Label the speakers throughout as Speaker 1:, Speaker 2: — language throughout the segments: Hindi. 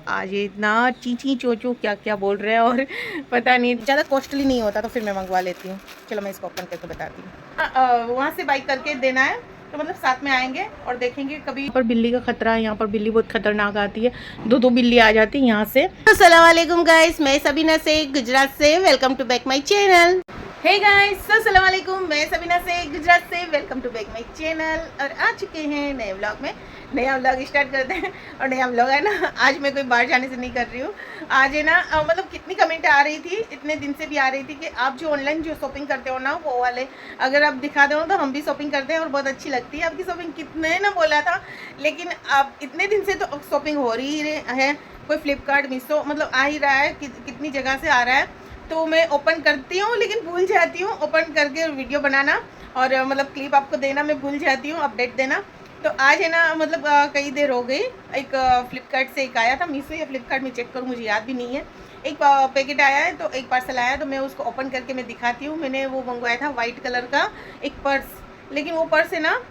Speaker 1: आज ये इतना चीची चोचू क्या क्या बोल रहे हैं और पता नहीं, ज़्यादा कॉस्टली नहीं होता तो फिर मैं मंगवा लेती हूँ। चलो मैं इसको ओपन करके बताती हूँ। वहाँ से बाइक करके देना है तो मतलब साथ में आएंगे और देखेंगे। कभी यहाँ पर बिल्ली का खतरा है, यहाँ पर बिल्ली बहुत खतरनाक आती है, दो बिल्ली आ जाती है यहाँ से। अस्सलाम वालेकुम गाइस, मैं सबीना से गुजरात से, welcome to back my channel. Hey guys, अस्सलाम वालेकुम, मैं सबीना से गुजरात से, welcome to back my channel. और आ चुके हैं नए व्लॉग में। नया व्लॉग स्टार्ट करते हैं। और नया व्लॉग है ना, आज मैं कोई बाहर जाने से नहीं कर रही हूँ। आज है ना मतलब कितनी कमेंट आ रही थी, इतने दिन से भी आ रही थी कि आप जो ऑनलाइन जो शॉपिंग करते हो ना वो वाले अगर आप दिखा दो तो हम भी शॉपिंग करते हैं और बहुत अच्छी लगती है आपकी शॉपिंग। कितने ना बोला था, लेकिन अब इतने दिन से तो शॉपिंग हो रही है। कोई फ्लिपकार्ट मीशो मतलब आ ही रहा है, कितनी जगह से आ रहा है। तो मैं ओपन करती हूँ लेकिन भूल जाती हूँ ओपन करके वीडियो बनाना और मतलब क्लिप आपको देना मैं भूल जाती हूँ, अपडेट देना। तो आज है ना मतलब कई देर हो गई। एक फ्लिपकार्ट से एक आया था, मीशो या फ्लिपकार्ट में चेक करूँ, मुझे याद भी नहीं है। एक पैकेट आया है तो एक पार्सल आया है तो मैं उसको ओपन करके मैं दिखाती हूँ। मैंने वो मंगवाया था वाइट कलर का एक पर्स, लेकिन वो पर्स है ना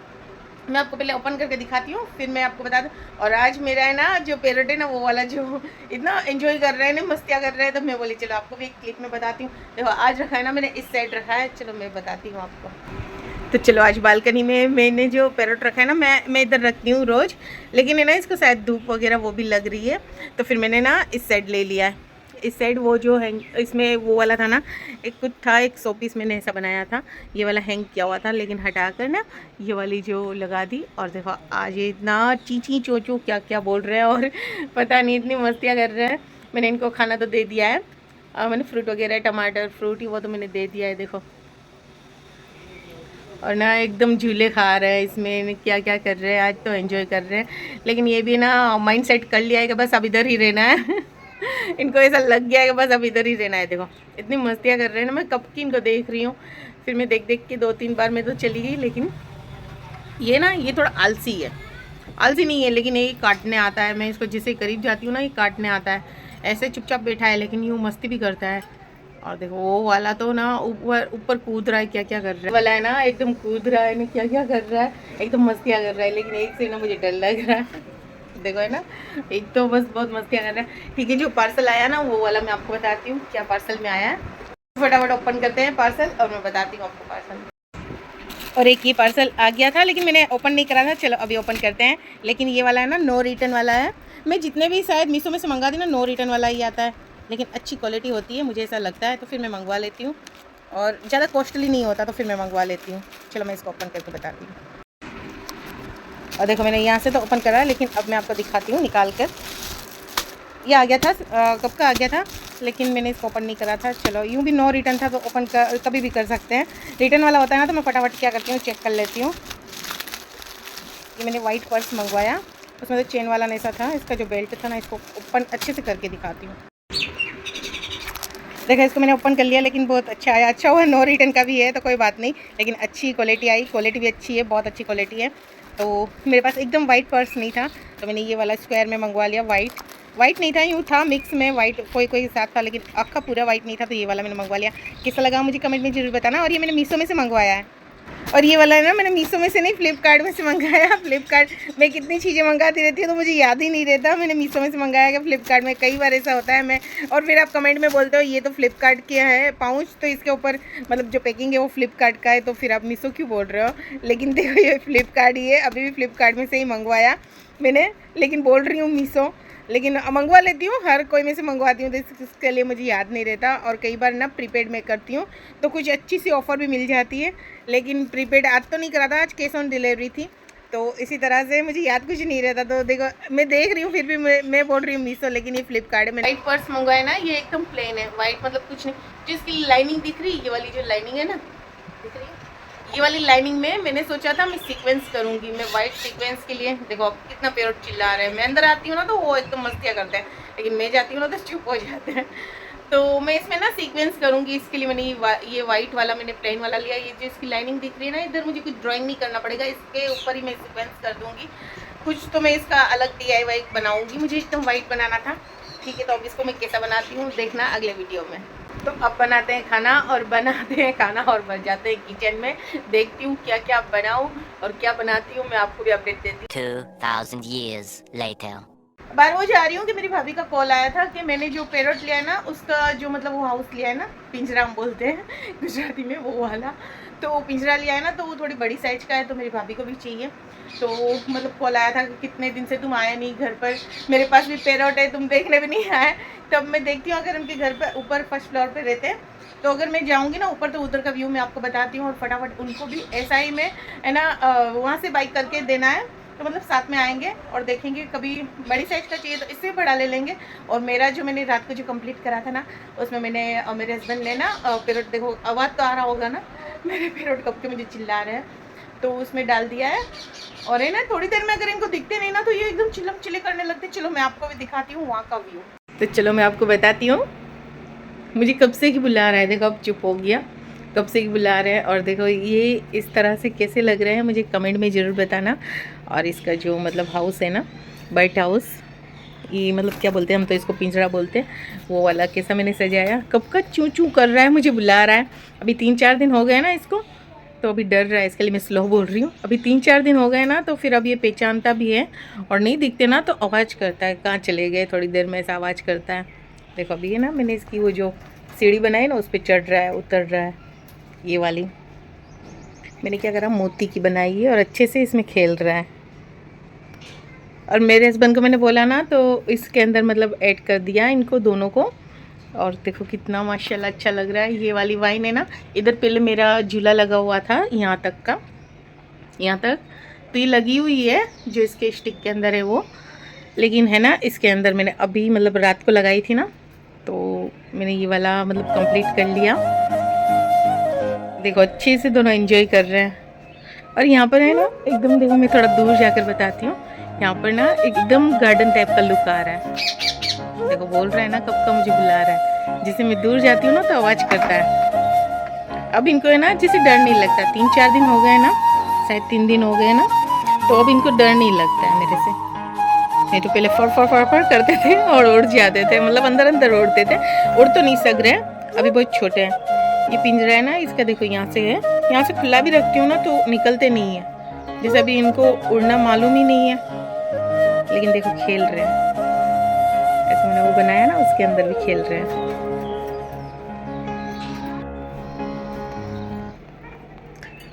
Speaker 1: मैं आपको पहले ओपन करके दिखाती हूँ फिर मैं आपको बता दूँ। और आज मेरा है ना जो पैरट है ना वो वाला जो इतना एंजॉय कर रहे हैं ना, मस्तियाँ कर रहे हैं, तो मैं बोली चलो आपको भी एक क्लिप में बताती हूँ। देखो आज रखा है ना मैंने इस साइड रखा है, चलो मैं बताती हूँ आपको। तो चलो आज बालकनी में मैंने जो पैरट रखा है ना, मैं इधर रखती हूँ रोज़, लेकिन है ना इसको शायद धूप वगैरह वो भी लग रही है तो फिर मैंने ना इस साइड ले लिया है। इस साइड वो जो हैंग इसमें वो वाला था ना, एक कुछ था, एक 100 पीस मैंने ऐसा बनाया था, ये वाला हैंग किया हुआ था, लेकिन हटा कर ना ये वाली जो लगा दी। और देखो आज ये इतना चीची चोचू क्या क्या बोल रहे हैं और पता नहीं इतनी मस्तियाँ कर रहे हैं। मैंने इनको खाना तो दे दिया है, मैंने फ्रूट वगैरह टमाटर फ्रूट ही वो तो मैंने दे दिया है देखो। और ना एकदम झूले खा रहे हैं, इसमें क्या क्या कर रहे हैं, आज तो एंजॉय कर रहे हैं। लेकिन ये भी ना माइंड सेट कर लिया है कि बस अब इधर ही रहना है। इनको ऐसा लग गया है कि बस अब इधर ही रहना है। देखो इतनी मस्तियाँ कर रहे हैं ना, मैं कब की इनको देख रही हूँ। फिर मैं देख देख के 2-3 बार मैं तो चली गई, लेकिन ये ना ये थोड़ा आलसी है। आलसी नहीं है लेकिन ये काटने आता है, मैं इसको जिससे करीब जाती हूँ ना ये काटने आता है। ऐसे चुपचाप बैठा है लेकिन यूँ मस्ती भी करता है। और देखो वो वाला तो ना ऊपर ऊपर कूद रहा है, क्या क्या कर रहा है वाला है ना, एकदम कूद रहा है ना, क्या क्या कर रहा है, एकदम मस्तियाँ कर रहा है। लेकिन एक से ना मुझे डर लग रहा है। देखो है ना, एक तो बस बहुत मस्तियाँ कर रहा है। ठीक है, जो पार्सल आया ना वो वाला मैं आपको बताती हूँ क्या पार्सल में आया है। फटाफट ओपन करते हैं पार्सल और मैं बताती हूँ आपको पार्सल। और एक ये पार्सल आ गया था लेकिन मैंने ओपन नहीं करा था, चलो अभी ओपन करते हैं। लेकिन ये वाला है ना नो रिटर्न वाला है। मैं जितने भी शायद मीशो में से मंगा दी ना नो रिटर्न वाला ही आता है, लेकिन अच्छी क्वालिटी होती है मुझे ऐसा लगता है, तो फिर मैं मंगवा लेती हूँ। और ज़्यादा कॉस्टली नहीं होता तो फिर मैं मंगवा लेती हूँ। चलो मैं इसको ओपन करके बताती हूँ। और देखो मैंने यहाँ से तो ओपन करा है, लेकिन अब मैं आपको दिखाती हूँ निकाल कर। ये आ गया था, कब का आ गया था, लेकिन मैंने इसको ओपन नहीं करा था। चलो यूँ भी नो रिटर्न था तो ओपन कभी भी कर सकते हैं। रिटर्न वाला होता है ना तो मैं फटाफट क्या करती हूँ चेक कर लेती हूँ। ये मैंने वाइट पर्स मंगवाया, उसमें तो चेन वाला नहीं सा था, इसका जो बेल्ट था ना इसको ओपन अच्छे से करके दिखाती हूँ। देखा इसको मैंने ओपन कर लिया, लेकिन बहुत अच्छा आया। अच्छा हुआ नो रिटर्न का भी है तो कोई बात नहीं, लेकिन अच्छी क्वालिटी आई, क्वालिटी भी अच्छी है, बहुत अच्छी क्वालिटी है। तो मेरे पास एकदम वाइट पर्स नहीं था तो मैंने ये वाला स्क्वायर में मंगवा लिया। वाइट नहीं था, यूँ था मिक्स में, वाइट कोई कोई साथ था, लेकिन अक्का पूरा वाइट नहीं था, तो ये वाला मैंने मंगवा लिया। कैसा लगा मुझे कमेंट में जरूर बताना। और ये मैंने मीशो में से मंगवाया है। और ये वाला है ना मैंने मीशो में से नहीं फ्लिपकार्ट में से मंगाया। फ्लिपकार्ट में कितनी चीज़ें मंगाती रहती है तो मुझे याद ही नहीं रहता मैंने मीशो में से मंगाया कि फ्लिपकार्ट में। कई बार ऐसा होता है मैं, और फिर आप कमेंट में बोलते हो ये तो फ्लिपकार्ट का है पाउच, तो इसके ऊपर मतलब जो पैकिंग है वो फ्लिपकार्ट का है, तो फिर आप मीशो क्यों बोल रहे हो। लेकिन देखो ये फ्लिपकार्ट ही है, अभी भी फ्लिपकार्ट में से ही मंगवाया मैंने, लेकिन बोल रही हूँ मीशो। लेकिन मंगवा लेती हूँ, हर कोई में से मंगवाती हूँ, तो इसके लिए मुझे याद नहीं रहता। और कई बार ना प्रीपेड में करती हूँ तो कुछ अच्छी सी ऑफ़र भी मिल जाती है, लेकिन प्रीपेड आज तो नहीं करा था, आज कैश ऑन डिलीवरी थी, तो इसी तरह से मुझे याद कुछ नहीं रहता। तो देखो मैं देख रही हूँ फिर भी मैं बोल रही हूँ मीशो, लेकिन ये फ्लिपकार्ट है। वाइट पर्स मंगवाया ना, ये एकदम प्लेन है, वाइट मतलब कुछ नहीं, जिसकी लाइनिंग दिख रही है, ये वाली जो लाइनिंग है ना दिख रही है, ये वाली लाइनिंग में मैंने सोचा था मैं सीक्वेंस करूंगी, मैं वाइट सीक्वेंस के लिए। देखो अब कितना पैरट चिल्ला रहे हैं, मैं अंदर आती हूँ ना तो वो एकदम मस्तियाँ करते हैं, लेकिन मैं जाती हूँ ना तो चुप हो जाते हैं। तो मैं इसमें ना सीक्वेंस करूंगी, इसके लिए मैंने ये वाइट वाला मैंने प्लेन वाला लिया। ये जो इसकी लाइनिंग दिख रही है ना, इधर मुझे कुछ ड्राइंग नहीं करना पड़ेगा, इसके ऊपर ही मैं सीक्वेंस कर दूंगी। कुछ तो मैं इसका अलग DIY बनाऊंगी, मुझे एकदम वाइट बनाना था। ठीक है, तो अब इसको मैं कैसा बनाती हूँ देखना अगले वीडियो में। तो अब बनाते हैं खाना, और बनाते हैं खाना और बन जाते हैं किचन में। देखती हूँ क्या क्या बनाऊँ और क्या बनाती हूँ, मैं आपको भी अपडेट देती हूँ।
Speaker 2: 2000 years later.
Speaker 1: बार वो जा रही हूँ कि मेरी भाभी का कॉल आया था कि मैंने जो पैरट लिया है ना, उसका जो मतलब वो हाउस लिया है ना, पिंजरा हम बोलते हैं गुजराती में, वो वाला। तो वो पिंजरा लिया है ना, तो वो थोड़ी बड़ी साइज का है, तो मेरी भाभी को भी चाहिए। तो मतलब कॉल आया था कि कितने दिन से तुम आए नहीं घर पर, मेरे पास भी पैरट है, तुम देखने भी नहीं आए। तब मैं देखती हूँ अगर उनके घर पर ऊपर फर्स्ट फ्लोर पर रहते हैं, तो अगर मैं जाऊँगी ना ऊपर, तो उधर का व्यू मैं आपको बताती हूँ। और फटाफट उनको भी ऐसा ही में है ना वहाँ से बाइक करके देना है, तो मतलब साथ में आएंगे और देखेंगे। कभी बड़ी साइज़ का चाहिए तो इससे बड़ा ले लेंगे। और मेरा जो मैंने रात को जो कंप्लीट करा था ना, उसमें मैंने मेरे हस्बैंड ने ना पैरट, देखो आवाज़ तो आ रहा होगा ना, मेरे पैरट कब के मुझे चिल्ला रहे हैं, तो उसमें डाल दिया है। और है ना थोड़ी देर में अगर इनको दिखते नहीं ना, तो ये एकदम चिलम चिले करने लगते। चलो मैं आपको भी दिखाती हूँ वहाँ का व्यू। तो चलो मैं आपको बताती हूँ। मुझे कब से ही बुला रहा है, देखो अब चुप हो गया, कब से ही बुला रहे हैं। और देखो ये इस तरह से कैसे लग रहे हैं, मुझे कमेंट में ज़रूर बताना। और इसका जो मतलब हाउस है ना, बाइट हाउस, ये मतलब क्या बोलते हैं, हम तो इसको पिंजरा बोलते हैं, वो वाला कैसा मैंने सजाया। कब का चूँ चूँ कर रहा है, मुझे बुला रहा है। अभी 3-4 दिन हो गए ना इसको, तो अभी डर रहा है, इसके लिए मैं स्लो बोल रही हूँ। अभी 3-4 दिन हो गए ना, तो फिर अब ये पहचानता भी है। और नहीं दिखते ना तो आवाज़ करता है, कहाँ चले गए, थोड़ी देर में ऐसा आवाज़ करता है। देखो अभी है ना, मैंने इसकी वो जो सीढ़ी बनाई ना, उस पर चढ़ रहा है, उतर रहा है। ये वाली मैंने क्या करा, मोती की बनाई है और अच्छे से इसमें खेल रहा है। और मेरे हस्बैंड को मैंने बोला ना, तो इसके अंदर मतलब ऐड कर दिया इनको दोनों को। और देखो कितना माशाल्लाह अच्छा लग रहा है। ये वाली वाइन है ना, इधर पहले मेरा झूला लगा हुआ था यहाँ तक का, यहाँ तक तो ये लगी हुई है जो इसके स्टिक के अंदर है वो। लेकिन है ना, इसके अंदर मैंने अभी मतलब रात को लगाई थी ना, तो मैंने ये वाला मतलब कंप्लीट कर लिया। देखो अच्छे से दोनों एंजॉय कर रहे हैं। और यहाँ पर है ना एकदम, देखो मैं थोड़ा दूर जाकर बताती हूँ, यहाँ पर ना एकदम गार्डन टाइप का लुक आ रहा है। देखो बोल रहा है ना कब का मुझे बुला रहा है, जिसे मैं दूर जाती हूँ ना तो आवाज़ करता है। अब इनको है ना जिसे डर नहीं लगता, 3-4 दिन हो गए ना, शायद 3 दिन हो गए ना, तो अब इनको डर नहीं लगता है मेरे से। नहीं तो पहले फर फर फर फर करते थे और उड़ जाते थे, मतलब अंदर अंदर उड़ते थे। उड़ तो नहीं सक रहे, अभी बहुत छोटे हैं। ये पिंजरा है ना इसका, देखो यहाँ से है, यहाँ से खुला भी रखती हूँ ना तो निकलते नहीं है। जैसे अभी इनको उड़ना मालूम ही नहीं है, लेकिन देखो खेल रहे हैं। ऐसे मैंने वो बनाया ना, उसके अंदर भी खेल रहे हैं।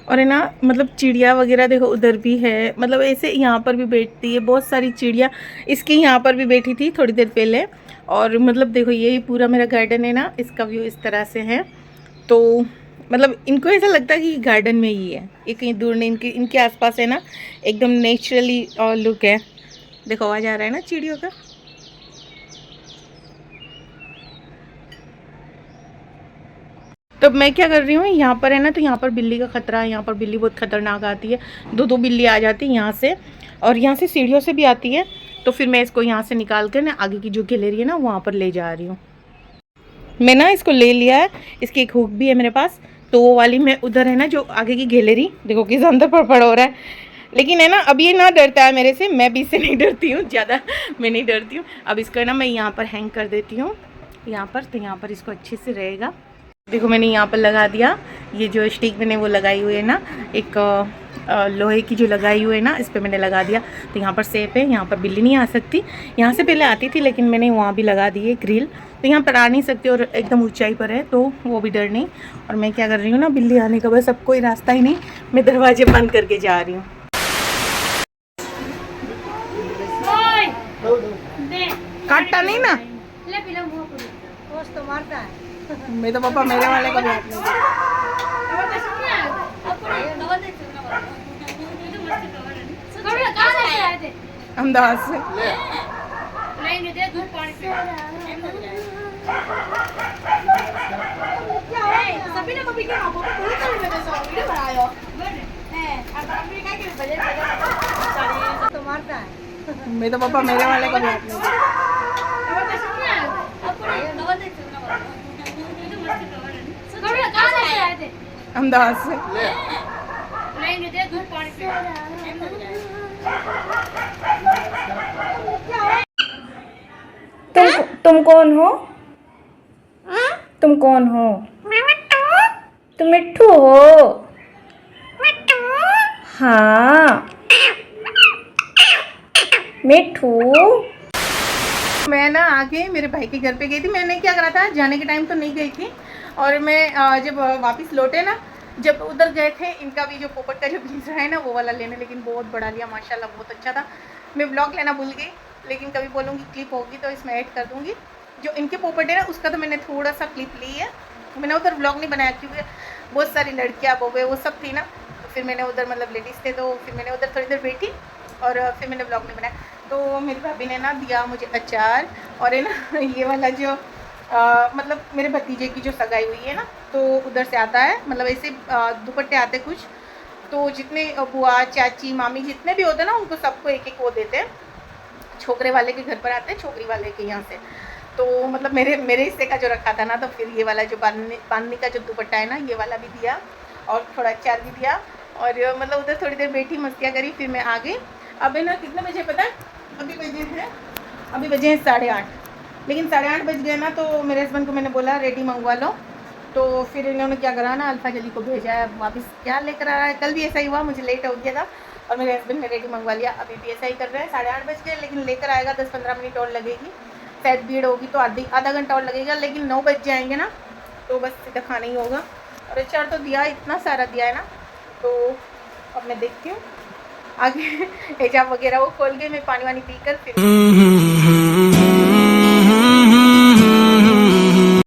Speaker 1: और है ना मतलब चिड़िया वगैरह देखो उधर भी है, मतलब ऐसे यहाँ पर भी बैठती है बहुत सारी चिड़िया। इसके यहाँ पर भी बैठी थी थोड़ी देर पहले। और मतलब देखो यही पूरा मेरा गार्डन है ना, इसका व्यू इस तरह से है। तो मतलब इनको ऐसा लगता है कि गार्डन में ही है, ये कहीं दूर नहीं, इनके आसपास है ना, एकदम नेचुरली लुक है। देखो आवाज़ आ रहा है ना चिड़ियों का। तो मैं क्या कर रही हूँ, यहाँ पर है ना, तो यहाँ पर बिल्ली का खतरा है, यहाँ पर बिल्ली बहुत खतरनाक आती है। 2-2 बिल्ली आ जाती है यहाँ से, और यहाँ से सीढ़ियों से भी आती है। तो फिर मैं इसको यहाँ से निकाल कर ना आगे की जो गैलरी है ना, वहाँ पर ले जा रही हूँ। मैं ना इसको ले लिया है, इसकी एक हुक भी है मेरे पास, तो वो वाली मैं उधर है ना जो आगे की गैलरी, देखो किस अंदर पड़ हो रहा है। लेकिन है ना अब ये ना डरता है मेरे से, मैं भी इससे नहीं डरती हूँ ज़्यादा, मैं नहीं डरती हूँ। अब इसको ना मैं यहाँ पर हैंग कर देती हूँ, यहाँ पर, तो यहाँ पर इसको अच्छे से रहेगा। देखो मैंने यहाँ पर लगा दिया, ये जो स्टिक मैंने वो लगाई हुई है ना, एक लोहे की जो लगाई हुई है ना, इस पर मैंने लगा दिया। तो यहाँ पर सेफ है, यहाँ पर बिल्ली नहीं आ सकती। यहाँ से पहले आती थी, लेकिन मैंने वहाँ भी लगा दी है ग्रिल, तो यहाँ पर आ नहीं सकती। और एकदम ऊंचाई पर है, तो वो भी डर नहीं। और मैं क्या कर रही हूँ ना, बिल्ली आने का बस अब कोई रास्ता ही नहीं, मैं दरवाजे बंद करके जा रही हूँ। काटता नहीं ना, मैं तो पापा मेरे वाले को अहमदाबाद से मैं तो पापा मेरे वाले को अहमदाबाद से
Speaker 2: तुम कौन हो? तुम कौन हो? तुम मिट्ठू हो? हाँ मिट्ठू।
Speaker 1: मैं ना आगे मेरे भाई के घर पे गई थी। मैंने क्या करा था, जाने के टाइम तो नहीं गई थी, और मैं जब वापस लौटे ना, जब उधर गए थे, इनका भी जो पोपट का जो पिंजरा है ना वो वाला लेने, लेकिन बहुत बड़ा लिया माशाल्लाह, बहुत अच्छा था। मैं ब्लॉग लेना भूल गई, लेकिन कभी बोलूँगी क्लिप होगी तो इसमें ऐड कर दूँगी। जो इनके पोपट है ना उसका तो मैंने थोड़ा सा क्लिप ली है, मैंने उधर ब्लॉग नहीं बनाया क्योंकि बहुत सारी लड़कियाँ बोबे वो सब थी ना, तो फिर मैंने उधर मतलब लेडीज़ थे, तो फिर मैंने उधर थोड़ी देर बैठी और फिर मैंने ब्लॉग नहीं बनाया। तो मेरी भाभी ने ना दिया मुझे अचार, और है ना ये वाला जो मतलब मेरे भतीजे की जो सगाई हुई है ना, तो उधर से आता है, मतलब ऐसे दुपट्टे आते कुछ, तो जितने बुआ चाची मामी जितने भी होते हैं ना, उनको सबको एक एक वो देते हैं। छोकरे वाले के घर पर आते हैं, छोकरी वाले के यहाँ से। तो मतलब मेरे हिस्से का जो रखा था ना, तो फिर ये वाला जो बांधने का जो दुपट्टा है ना, ये वाला भी दिया, और थोड़ा अचार भी दिया, और मतलब उधर थोड़ी देर बैठी मस्तियाँ करी, फिर मैं आ गई। अब है ना कितने बजे पता है, अभी बजे हैं 8:30, लेकिन 8:30 बज गए ना, तो मेरे हस्बैंड को मैंने बोला रेडी मंगवा लो, तो फिर इन्होंने क्या करा ना, अल्फा जली को भेजा है वापस, क्या लेकर आ रहा है। कल भी ऐसा ही हुआ, मुझे लेट हो गया था और मेरे हस्बैंड ने रेडी मंगवा लिया। अभी भी ऐसा ही कर रहे हैं, 8:30 बज गए, लेकिन लेकर आएगा 10-15 मिनट और लगेगी, शायद भीड़ होगी तो आधा घंटा और लगेगा, लेकिन 9 बज जाएंगे ना, तो बस सीधा खाना ही होगा। और अचार तो दिया, इतना सारा दिया है ना, तो अब मैं देखती हूँ आगे हिजाब वगैरह वो खोल के मैं पानी वानी पीकर फिर